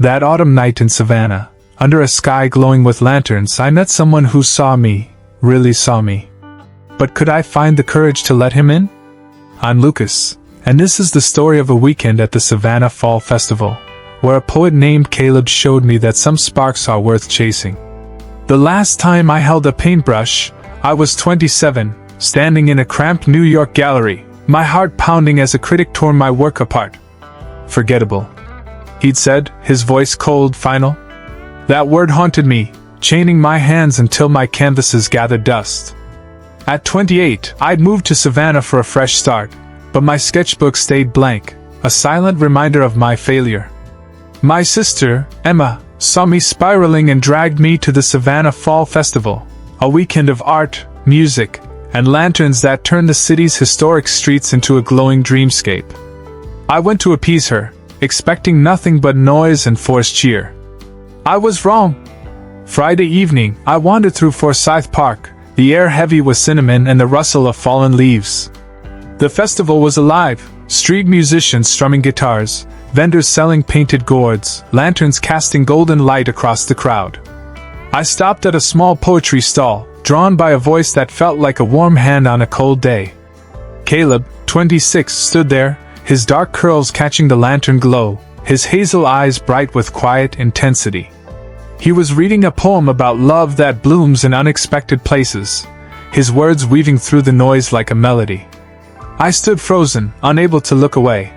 That autumn night in Savannah, under a sky glowing with lanterns, I met someone who saw me, really saw me. But could I find the courage to let him in? I'm Lucas, and this is the story of a weekend at the Savannah Fall Festival, where a poet named Caleb showed me that some sparks are worth chasing. The last time I held a paintbrush, I was 27, standing in a cramped New York gallery, my heart pounding as a critic tore my work apart. Forgettable, he'd said, his voice cold, final. That word haunted me, chaining my hands until my canvases gathered dust. At 28, I'd moved to Savannah for a fresh start, but my sketchbook stayed blank, a silent reminder of my failure. My sister, Emma, saw me spiraling and dragged me to the Savannah Fall Festival, a weekend of art, music, and lanterns that turned the city's historic streets into a glowing dreamscape. I went to appease her, expecting nothing but noise and forced cheer. I was wrong. Friday evening, I wandered through Forsyth Park, the air heavy with cinnamon and the rustle of fallen leaves. The festival was alive, street musicians strumming guitars, vendors selling painted gourds, lanterns casting golden light across the crowd. I stopped at a small poetry stall, drawn by a voice that felt like a warm hand on a cold day. Caleb, 26, stood there, his dark curls catching the lantern glow, his hazel eyes bright with quiet intensity. He was reading a poem about love that blooms in unexpected places, his words weaving through the noise like a melody. I stood frozen, unable to look away.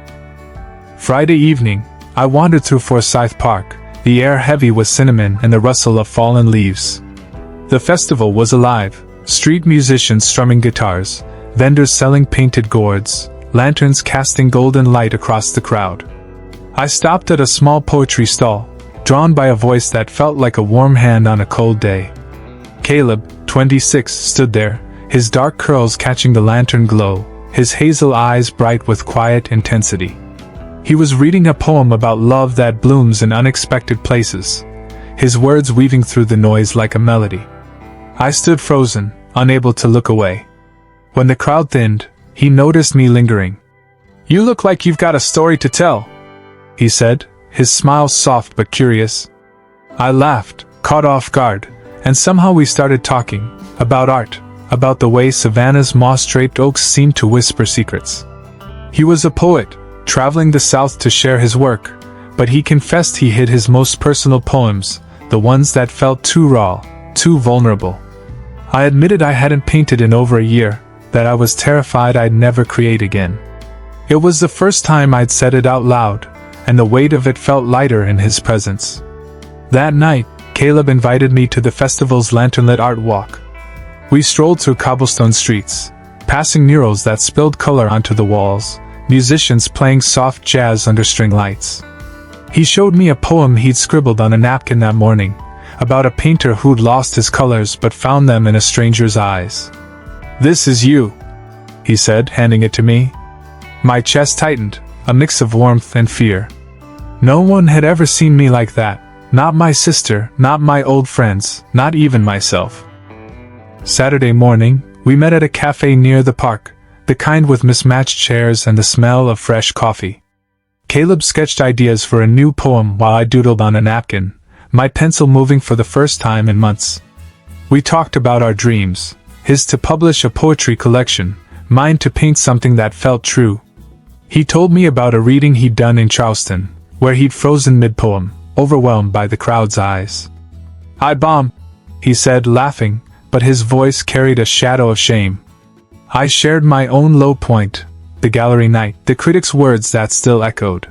Friday evening, I wandered through Forsyth Park, the air heavy with cinnamon and the rustle of fallen leaves. The festival was alive, street musicians strumming guitars, vendors selling painted gourds, lanterns casting golden light across the crowd. I stopped at a small poetry stall, drawn by a voice that felt like a warm hand on a cold day. Caleb, 26, stood there, his dark curls catching the lantern glow, his hazel eyes bright with quiet intensity. He was reading a poem about love that blooms in unexpected places, his words weaving through the noise like a melody. I stood frozen, unable to look away. When the crowd thinned, he noticed me lingering. "You look like you've got a story to tell," he said, his smile soft but curious. I laughed, caught off guard, and somehow we started talking, about art, about the way Savannah's moss-draped oaks seemed to whisper secrets. He was a poet, traveling the South to share his work, but he confessed he hid his most personal poems, the ones that felt too raw, too vulnerable. I admitted I hadn't painted in over a year, that I was terrified I'd never create again. It was the first time I'd said it out loud, and the weight of it felt lighter in his presence. That night, Caleb invited me to the festival's lanternlit art walk. We strolled through cobblestone streets, passing murals that spilled color onto the walls, musicians playing soft jazz under string lights. He showed me a poem he'd scribbled on a napkin that morning, about a painter who'd lost his colors but found them in a stranger's eyes. "This is you," he said, handing it to me. My chest tightened, a mix of warmth and fear. No one had ever seen me like that, not my sister, not my old friends, not even myself. Saturday morning, we met at a cafe near the park, the kind with mismatched chairs and the smell of fresh coffee. Caleb sketched ideas for a new poem while I doodled on a napkin, my pencil moving for the first time in months. We talked about our dreams, his to publish a poetry collection, mine to paint something that felt true. He told me about a reading he'd done in Charleston, where he'd frozen mid-poem, overwhelmed by the crowd's eyes. "I bombed," he said, laughing, but his voice carried a shadow of shame. I shared my own low point, the gallery night, the critic's words that still echoed.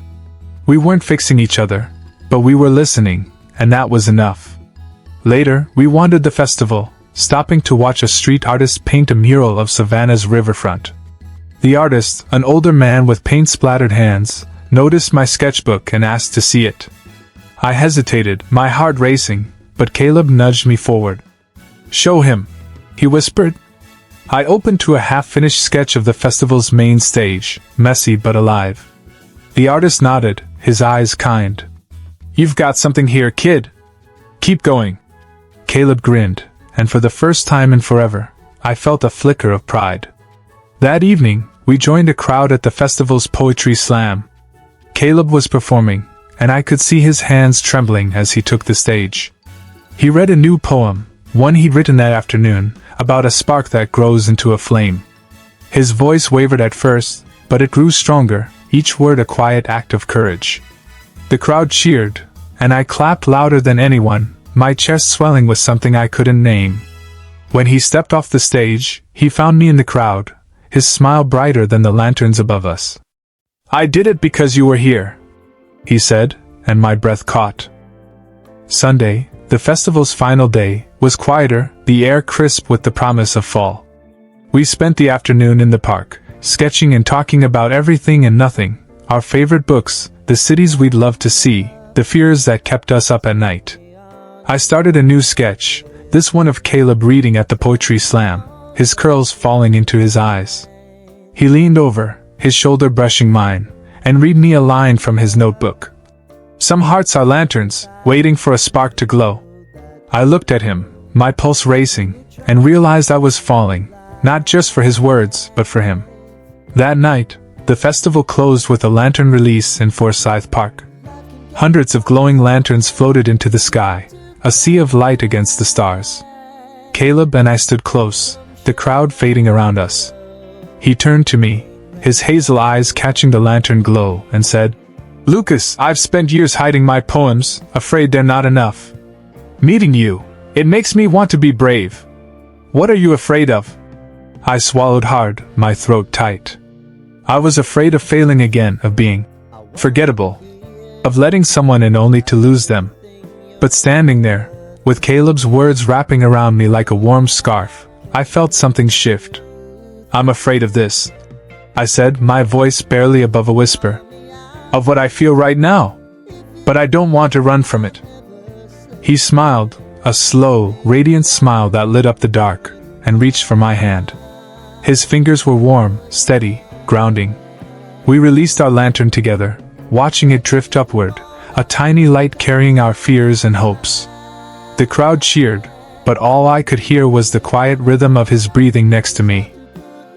We weren't fixing each other, but we were listening, and that was enough. Later, we wandered the festival, stopping to watch a street artist paint a mural of Savannah's riverfront. The artist, an older man with paint-splattered hands, noticed my sketchbook and asked to see it. I hesitated, my heart racing, but Caleb nudged me forward. "Show him," he whispered. I opened to a half-finished sketch of the festival's main stage, messy but alive. The artist nodded, his eyes kind. "You've got something here, kid. Keep going." Caleb grinned, and for the first time in forever, I felt a flicker of pride. That evening, we joined a crowd at the festival's poetry slam. Caleb was performing, and I could see his hands trembling as he took the stage. He read a new poem, one he'd written that afternoon, about a spark that grows into a flame. His voice wavered at first, but it grew stronger, each word a quiet act of courage. The crowd cheered, and I clapped louder than anyone, my chest swelling with something I couldn't name. When he stepped off the stage, he found me in the crowd, his smile brighter than the lanterns above us. "I did it because you were here," he said, and my breath caught. Sunday, the festival's final day, was quieter, the air crisp with the promise of fall. We spent the afternoon in the park, sketching and talking about everything and nothing, our favorite books, the cities we'd love to see, the fears that kept us up at night. I started a new sketch, this one of Caleb reading at the poetry slam, his curls falling into his eyes. He leaned over, his shoulder brushing mine, and read me a line from his notebook. "Some hearts are lanterns, waiting for a spark to glow." I looked at him, my pulse racing, and realized I was falling, not just for his words, but for him. That night, the festival closed with a lantern release in Forsyth Park. Hundreds of glowing lanterns floated into the sky, a sea of light against the stars. Caleb and I stood close, the crowd fading around us. He turned to me, his hazel eyes catching the lantern glow, and said, "Lucas, I've spent years hiding my poems, afraid they're not enough. Meeting you, it makes me want to be brave. What are you afraid of?" I swallowed hard, my throat tight. I was afraid of failing again, of being forgettable, of letting someone in only to lose them. But standing there, with Caleb's words wrapping around me like a warm scarf, I felt something shift. "I'm afraid of this," I said, my voice barely above a whisper. "Of what I feel right now. But I don't want to run from it." He smiled, a slow, radiant smile that lit up the dark, and reached for my hand. His fingers were warm, steady, grounding. We released our lantern together, watching it drift upward, a tiny light carrying our fears and hopes. The crowd cheered, but all I could hear was the quiet rhythm of his breathing next to me.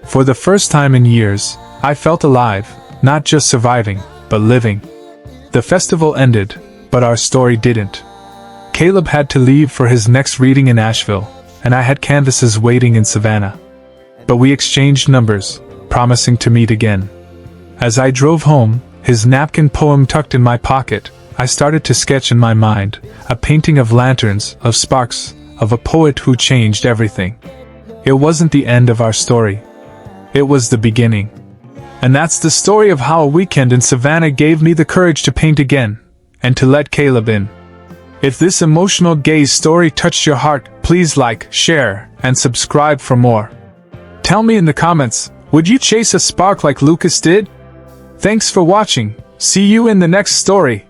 For the first time in years, I felt alive, not just surviving, but living. The festival ended, but our story didn't. Caleb had to leave for his next reading in Asheville, and I had canvases waiting in Savannah. But we exchanged numbers, promising to meet again. As I drove home, his napkin poem tucked in my pocket, I started to sketch in my mind, a painting of lanterns, of sparks, of a poet who changed everything. It wasn't the end of our story. It was the beginning. And that's the story of how a weekend in Savannah gave me the courage to paint again, and to let Caleb in. If this emotional gaze story touched your heart, please like, share, and subscribe for more. Tell me in the comments, would you chase a spark like Lucas did? Thanks for watching. See you in the next story.